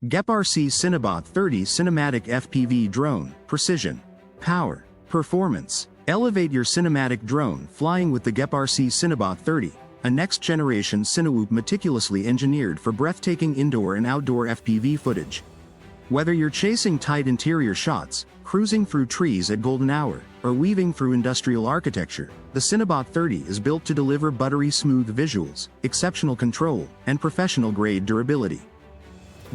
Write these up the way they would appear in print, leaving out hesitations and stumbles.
GEPRC Cinebot30 Cinematic FPV Drone, Precision, Power, Performance. Elevate your cinematic drone flying with the GEPRC Cinebot30, a next-generation Cinewhoop meticulously engineered for breathtaking indoor and outdoor FPV footage. Whether you're chasing tight interior shots, cruising through trees at golden hour, or weaving through industrial architecture, the Cinebot30 is built to deliver buttery smooth visuals, exceptional control, and professional-grade durability.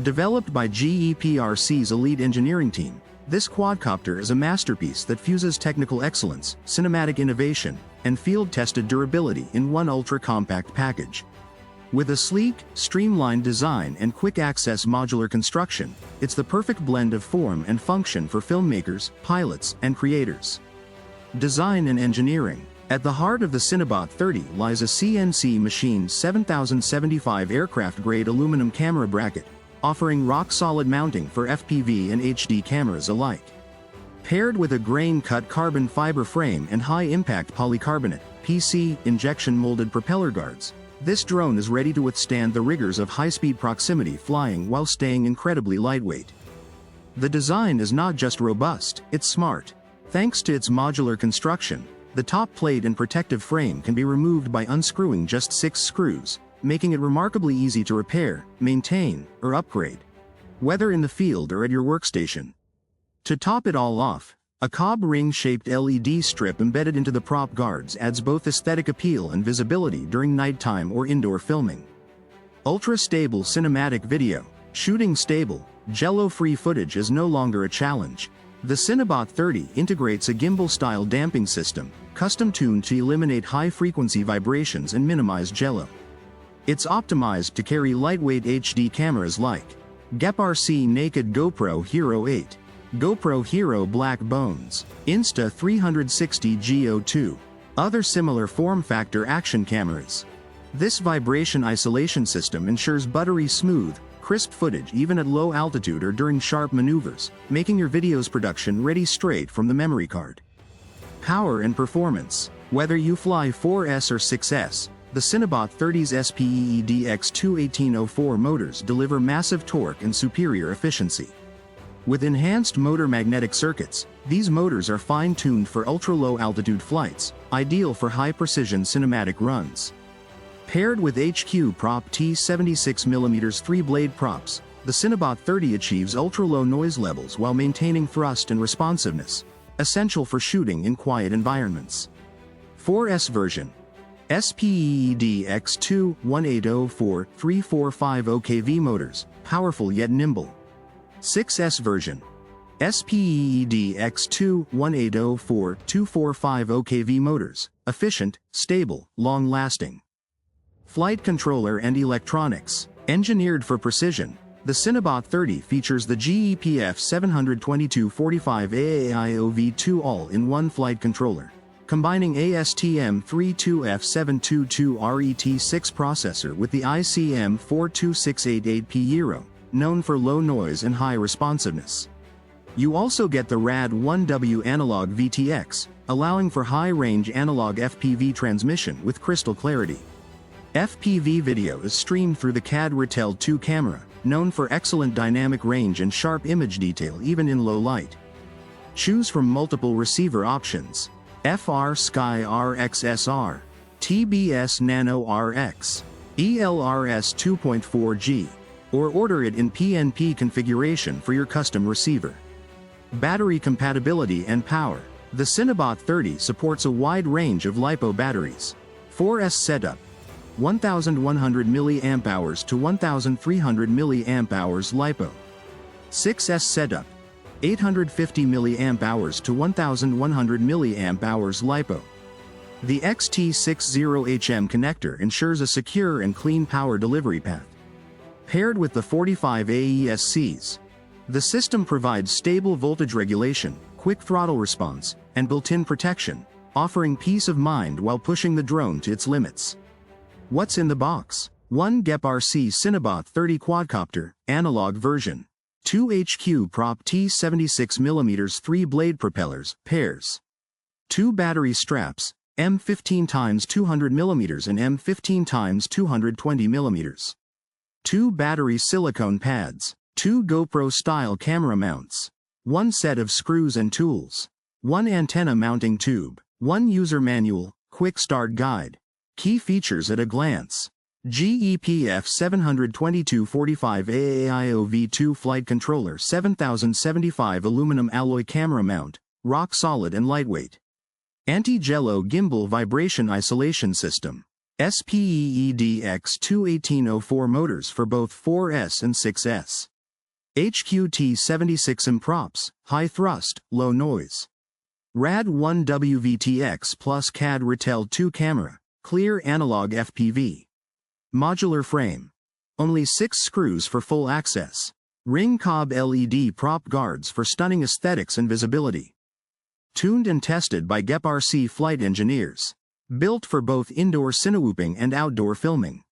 Developed by GEPRC's elite engineering team, this quadcopter is a masterpiece that fuses technical excellence, cinematic innovation, and field-tested durability in one ultra-compact package. With a sleek, streamlined design and quick-access modular construction, it's the perfect blend of form and function for filmmakers, pilots, and creators. Design and engineering. At the heart of the Cinebot30 lies a CNC machined 7075 aircraft-grade aluminum camera bracket, offering rock-solid mounting for FPV and HD cameras alike. Paired with a grain-cut carbon fiber frame and high-impact polycarbonate (PC) injection-molded propeller guards, this drone is ready to withstand the rigors of high-speed proximity flying while staying incredibly lightweight. The design is not just robust, it's smart. Thanks to its modular construction, the top plate and protective frame can be removed by unscrewing just 6 screws, making it remarkably easy to repair, maintain, or upgrade, whether in the field or at your workstation. To top it all off, a cob ring-shaped LED strip embedded into the prop guards adds both aesthetic appeal and visibility during nighttime or indoor filming. Ultra-stable cinematic video. Shooting stable, jello-free footage is no longer a challenge. The Cinebot30 integrates a gimbal-style damping system, custom-tuned to eliminate high-frequency vibrations and minimize jello. It's optimized to carry lightweight HD cameras like GEPRC Naked GoPro Hero 8, GoPro Hero Black Bones, Insta360 Go2, other similar form factor action cameras. This vibration isolation system ensures buttery smooth, crisp footage even at low altitude or during sharp maneuvers, making your video's production ready straight from the memory card. Power and performance. Whether you fly 4S or 6S, the Cinebot30's SPEEDX2 motors deliver massive torque and superior efficiency. With enhanced motor magnetic circuits, these motors are fine-tuned for ultra-low altitude flights, ideal for high-precision cinematic runs. Paired with HQ Prop T 76mm 3-blade props, the Cinebot30 achieves ultra-low noise levels while maintaining thrust and responsiveness, essential for shooting in quiet environments. 4S version. SPEEDX2 1804 3450 kV motors, powerful yet nimble. 6S version. SPEEDX2 1804 2450 kV motors, efficient, stable, long-lasting. Flight controller and electronics. Engineered for precision, the Cinebot30 features the GEPF 72245 AAIOV2 all-in-one flight controller, combining ASTM32F722RET6 processor with the ICM 42688P Euro, known for low noise and high responsiveness. You also get the RAD1W analog VTX, allowing for high-range analog FPV transmission with crystal clarity. FPV video is streamed through the CAD-RTL 2 camera, known for excellent dynamic range and sharp image detail even in low light. Choose from multiple receiver options: FR Sky RXSR, TBS Nano RX, ELRS 2.4G, or order it in PNP configuration for your custom receiver. Battery compatibility and power. The Cinebot30 supports a wide range of LiPo batteries. 4S setup: 1100 mAh to 1300 mAh LiPo. 6S setup: 850 mAh to 1100 mAh LiPo. The XT60HM connector ensures a secure and clean power delivery path. Paired with the 45 AESCs, the system provides stable voltage regulation, quick throttle response, and built-in protection, offering peace of mind while pushing the drone to its limits. What's in the box? 1 GEPRC Cinebot30 quadcopter, analog version. 2 HQ Prop T 76mm 3-blade propellers, pairs. 2 battery straps, M15x200mm and M15x220mm. 2 battery silicone pads. 2 GoPro-style camera mounts. 1 set of screws and tools. 1 antenna mounting tube. 1 user manual, quick start guide. Key features at a glance. GEPF 72245 AAIO V2 flight controller 7075 aluminum alloy camera mount, rock solid and lightweight. Anti-jello gimbal vibration isolation system. SPEEDX21804 motors for both 4S and 6S. HQT76M props, high thrust, low noise. RAD1 WVTX plus CAD Retel 2 camera, clear analog FPV. Modular frame. Only 6 screws for full access. Ring cob LED prop guards for stunning aesthetics and visibility. Tuned and tested by GEPRC flight engineers. Built for both indoor cinewhooping and outdoor filming.